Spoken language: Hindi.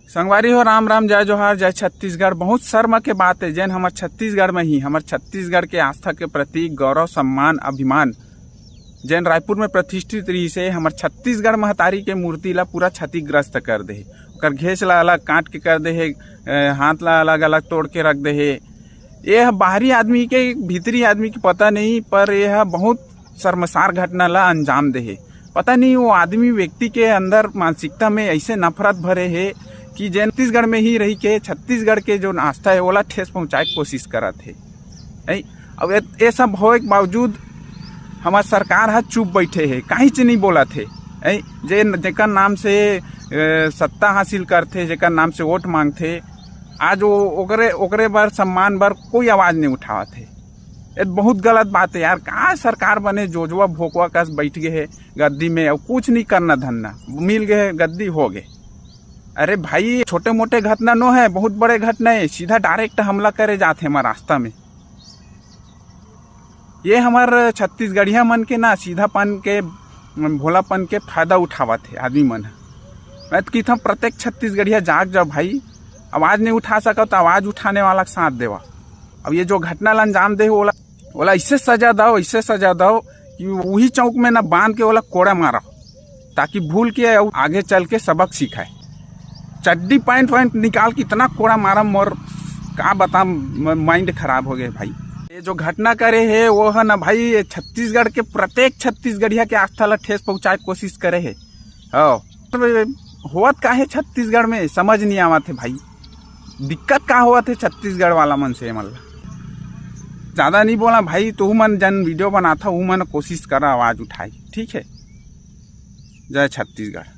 संगवारी हो, राम राम, जय जोहार, जय छत्तीसगढ़। बहुत शर्म के बात है जैन हमार छत्तीसगढ़ में ही हमार छत्तीसगढ़ के आस्था के प्रतीक, गौरव, सम्मान, अभिमान जैन रायपुर में प्रतिष्ठित रही से हमार छत्तीसगढ़ महतारी के मूर्ति ला पूरा क्षतिग्रस्त कर दे। ओकर घेस ला अलग काट के कर दे है, हाथ ला अलग अलग तोड़ के रख दे है। यह बाहरी आदमी के, भीतरी आदमी की पता नहीं, पर यह बहुत शर्मसार घटना ला अंजाम दे है। पता नहीं वो आदमी व्यक्ति के अंदर मानसिकता में ऐसे नफरत भरे है कि जैन छत्तीसगढ़ में ही रही के छत्तीसगढ़ के जो आस्था है ओला ठेस पहुंचाए की कोशिश करत है। अब ये सब होए के बावजूद हमार सरकार हा चुप बैठे है, काहे च नहीं बोलत है। जेकर नाम से सत्ता हासिल करते, जेकर नाम से वोट मांगते, आज वो ओकरे बर सम्मान बर कोई आवाज नहीं उठावत है। ये बहुत गलत बात है यार। कहाँ सरकार बने जोजवा भोकवा कस बैठ गए है गद्दी में, अब कुछ नहीं करना धन्ना, मिल गए गद्दी हो गए। अरे भाई, छोटे मोटे घटना नो है, बहुत बड़े घटना है। सीधा डायरेक्ट हमला करे जाते हमारे रास्ता में। ये हमारे छत्तीसगढ़िया मन के ना सीधापन के, भोलापन के फायदा उठावत है आदमी मन। मैं तो कहता हूँ प्रत्येक छत्तीसगढ़िया जाग जाओ भाई। आवाज नहीं उठा सका तो आवाज उठाने वाला के साथ देवा। अब ये जो घटना ला अंजाम दे ओला इससे सजा दो, इससे सजा दो कि वही चौक में ना बांध के ओला कोड़ा मारो, ताकि भूल के आगे चल के सबक सीखाए। चड्डी पैंट निकाल के इतना कोड़ा मारा, मोर का बता, माइंड खराब हो गए भाई। ये जो घटना करे है वो है ना भाई, छत्तीसगढ़ के प्रत्येक छत्तीसगढ़िया के आस्था ला ठेस पहुंचाए कोशिश करे है। होवत का है छत्तीसगढ़ में समझ नहीं आवत है भाई। दिक्कत का हुआ थे छत्तीसगढ़ वाला मन से। मतलब ज्यादा नहीं बोला भाई, तू मन जन वीडियो बनाता हूँ मन कोशिश करा आवाज उठाई, ठीक है। जय छत्तीसगढ़।